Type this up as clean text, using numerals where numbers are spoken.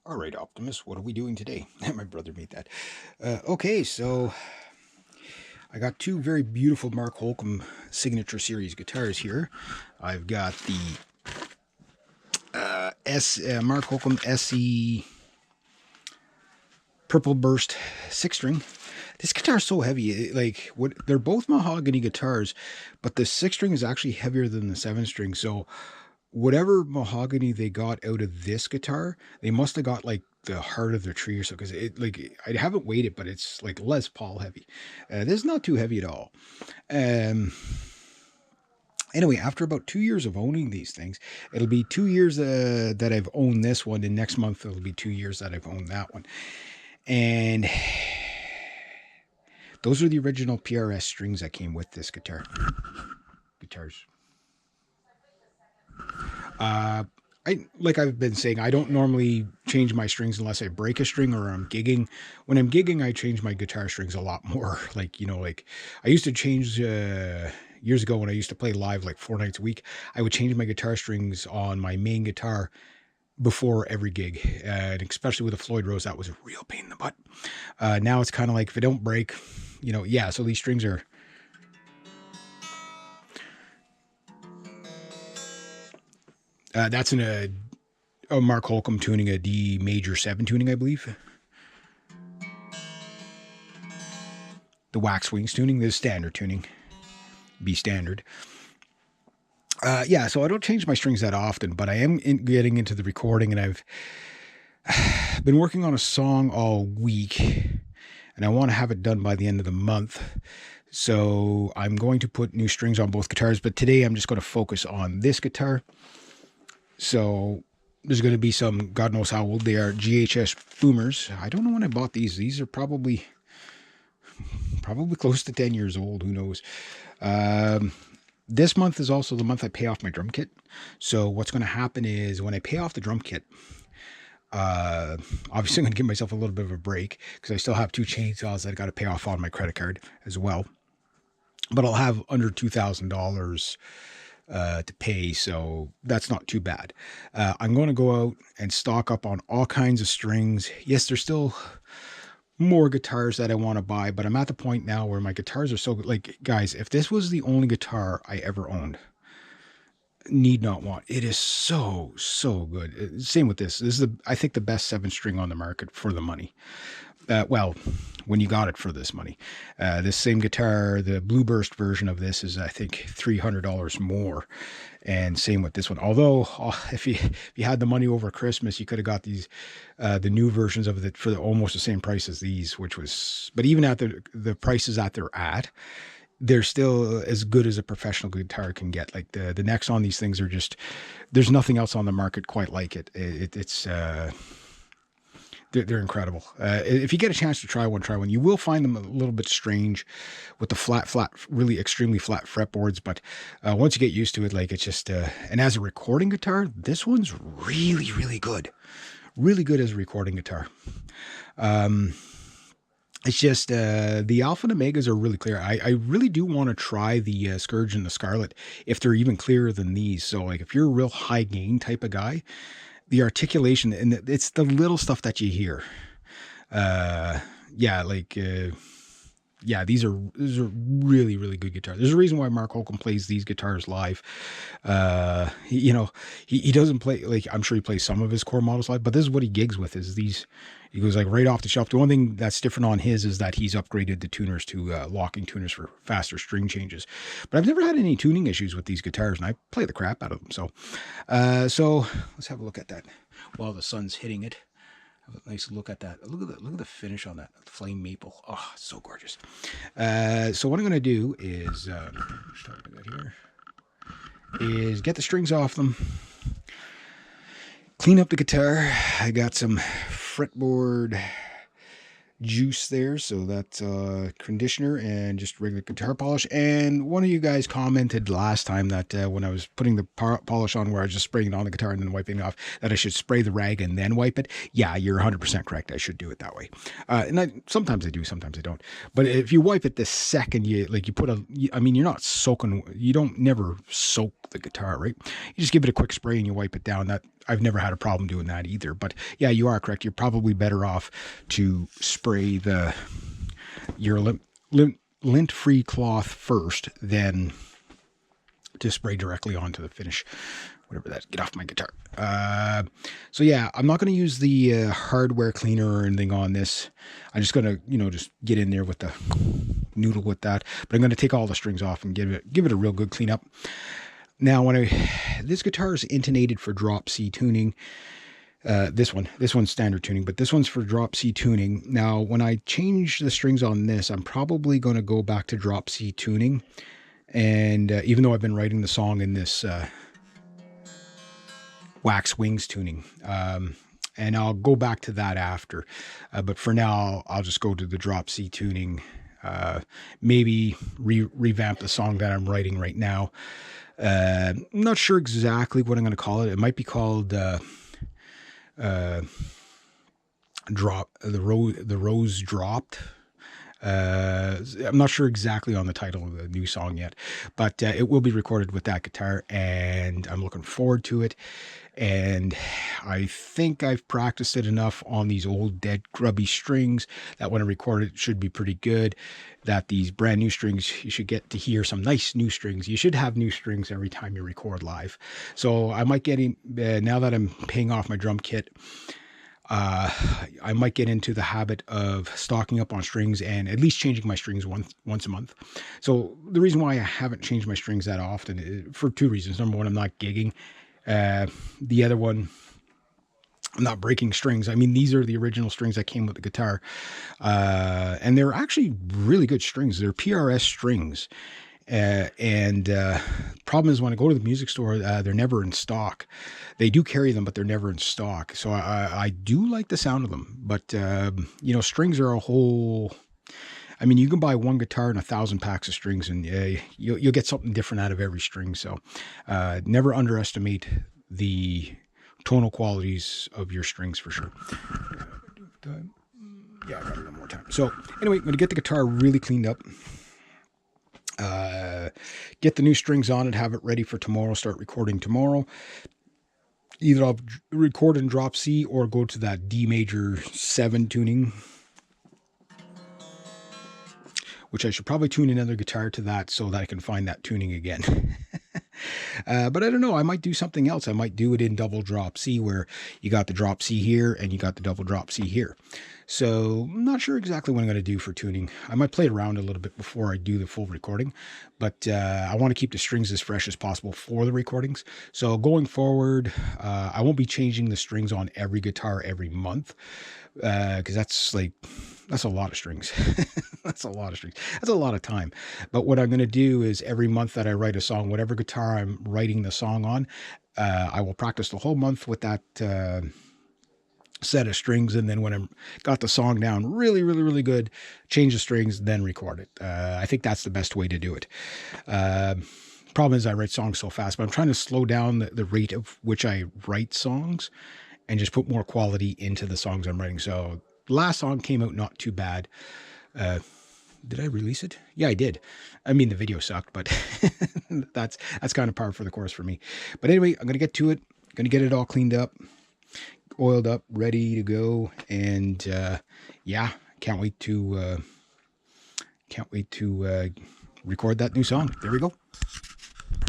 All right, Optimus, what are we doing today? My brother made that. Okay, so I got two very beautiful Mark Holcomb signature series guitars here. I've got the Mark Holcomb SE Purple Burst six string. This guitar is so heavy. They're both mahogany guitars, but the six string is actually heavier than the seven string. So whatever mahogany they got out of this guitar, they must have got like the heart of the tree or so, because I haven't weighed it, but it's like Les Paul heavy. This is not too heavy at all. Um, anyway, after about 2 years of owning these things, it'll be 2 years that I've owned this one, and next month it'll be 2 years that I've owned that one. And those are the original PRS strings that came with this guitars. Like I've been saying, I don't normally change my strings unless I break a string or I'm gigging. When I'm gigging, I change my guitar strings a lot more. Like I used to change years ago when I used to play live like 4 nights a week. I would change my guitar strings on my main guitar before every gig, and especially with a Floyd Rose, that was a real pain in the butt. Now it's kind of like if it don't break, yeah. So these strings are. That's in a Mark Holcomb tuning, a D major 7 tuning, I believe. The wax wings tuning, the standard tuning, B standard. Yeah, so I don't change my strings that often, but I am getting into the recording, and I've been working on a song all week, and I want to have it done by the end of the month. So I'm going to put new strings on both guitars, but today I'm just going to focus on this guitar. So there's going to be some, God knows how old they are, GHS boomers. I don't know when I bought these. These are probably close to 10 years old. Who knows? This month is also the month I pay off my drum kit. So what's going to happen is when I pay off the drum kit, obviously I'm going to give myself a little bit of a break because I still have 2 chainsaws that I got to pay off on my credit card as well. But I'll have under $2,000 to pay, so that's not too bad. I'm going to go out and stock up on all kinds of strings. Yes, there's still more guitars that I want to buy, but I'm at the point now where my guitars are so good. Like, guys, if this was the only guitar I ever owned, need not want, it is so good. Same with this. This is I think the best 7 string on the market for the money. Well, when you got it for this money. This same guitar, the Blueburst version of this is, I think, $300 more. And same with this one. Although, if you had the money over Christmas, you could have got these, the new versions of it for almost the same price as these, but even at the prices that they're at, they're still as good as a professional guitar can get. Like the necks on these things are just, there's nothing else on the market quite like it. They're incredible. If you get a chance to try one. You will find them a little bit strange with the flat, really extremely flat fretboards. But once you get used to it, like it's just, and as a recording guitar, this one's really good. Really good as a recording guitar. It's just the Alpha and Omegas are really clear. I really do want to try the Scourge and the Scarlet if they're even clearer than these. So like if you're a real high gain type of guy, the articulation, and it's the little stuff that you hear. Yeah, these are really good guitars. There's a reason why Mark Holcomb plays these guitars live. He doesn't play, like, I'm sure he plays some of his core models live, but this is what he gigs with, is these. He goes like right off the shelf. The one thing that's different on his is that he's upgraded the tuners to locking tuners for faster string changes. But I've never had any tuning issues with these guitars, and I play the crap out of them. So let's have a look at that while the sun's hitting it. Have a nice look at that. Look at the finish on that flame maple. Oh, so gorgeous. So what I'm going to do is is get the strings off them, clean up the guitar. I got some fretboard juice there, so that's conditioner and just regular guitar polish. And one of you guys commented last time that when I was putting the polish on, where I was just spraying it on the guitar and then wiping it off, that I should spray the rag and then wipe it. Yeah, you're 100% correct. I should do it that way. And sometimes I do, sometimes I don't. But if you wipe it the second you put you're not soaking. You don't never soak the guitar, right? You just give it a quick spray and you wipe it down. That I've never had a problem doing that either. But yeah, you are correct. You're probably better off to spray your lint-free cloth first than to spray directly onto the finish. Whatever that, get off my guitar. So yeah, I'm not going to use the hardware cleaner or anything on this. I'm just going to, just get in there with the noodle with that. But I'm going to take all the strings off and give it a real good cleanup. Now, this guitar is intonated for drop C tuning. This one's standard tuning, but this one's for drop C tuning. Now, when I change the strings on this, I'm probably going to go back to drop C tuning. And even though I've been writing the song in this wax wings tuning, and I'll go back to that after. But for now, I'll just go to the drop C tuning. Maybe revamp the song that I'm writing right now. I'm not sure exactly what I'm going to call it. It might be called drop the rose dropped. I'm not sure exactly on the title of the new song yet, but it will be recorded with that guitar, and I'm looking forward to it. And I think I've practiced it enough on these old dead grubby strings that when I record it should be pretty good. That these brand new strings, you should get to hear some nice new strings. You should have new strings every time you record live. So I might get in, now that I'm paying off my drum kit, I might get into the habit of stocking up on strings and at least changing my strings once a month. So the reason why I haven't changed my strings that often is for two reasons. Number one, I'm not gigging. The other one, I'm not breaking strings. I mean, these are the original strings that came with the guitar. And they're actually really good strings. They're PRS strings. Problem is when I go to the music store, they're never in stock. They do carry them, but they're never in stock. So I do like the sound of them, but strings are a whole, I mean, you can buy one guitar and 1,000 packs of strings, and you'll get something different out of every string. So never underestimate the tonal qualities of your strings for sure. Yeah, I got it one more time. So anyway, I'm going to get the guitar really cleaned up. Get the new strings on it, have it ready for tomorrow, start recording tomorrow. Either I'll record in drop C or go to that D major 7 tuning, which I should probably tune another guitar to that so that I can find that tuning again. But I don't know, I might do something else. I might do it in double drop C, where you got the drop C here and you got the double drop C here. So I'm not sure exactly what I'm going to do for tuning. I might play around a little bit before I do the full recording, but I want to keep the strings as fresh as possible for the recordings. So going forward, I won't be changing the strings on every guitar every month, because that's a lot of strings. That's a lot of strings. That's a lot of time. But what I'm going to do is every month that I write a song, whatever guitar I'm writing the song on, I will practice the whole month with that set of strings, and then when I'm got the song down really, really, really good, change the strings, then record it. I think that's the best way to do it. Problem is I write songs so fast, but I'm trying to slow down the rate of which I write songs and just put more quality into the songs I'm writing. So the last song came out not too bad. Did I release it? Yeah, I did. I mean, the video sucked, but that's kind of par for the course for me. But anyway, I'm going to get to it. Going to get it all cleaned up, oiled up, ready to go. And yeah, can't wait to record that new song. There we go.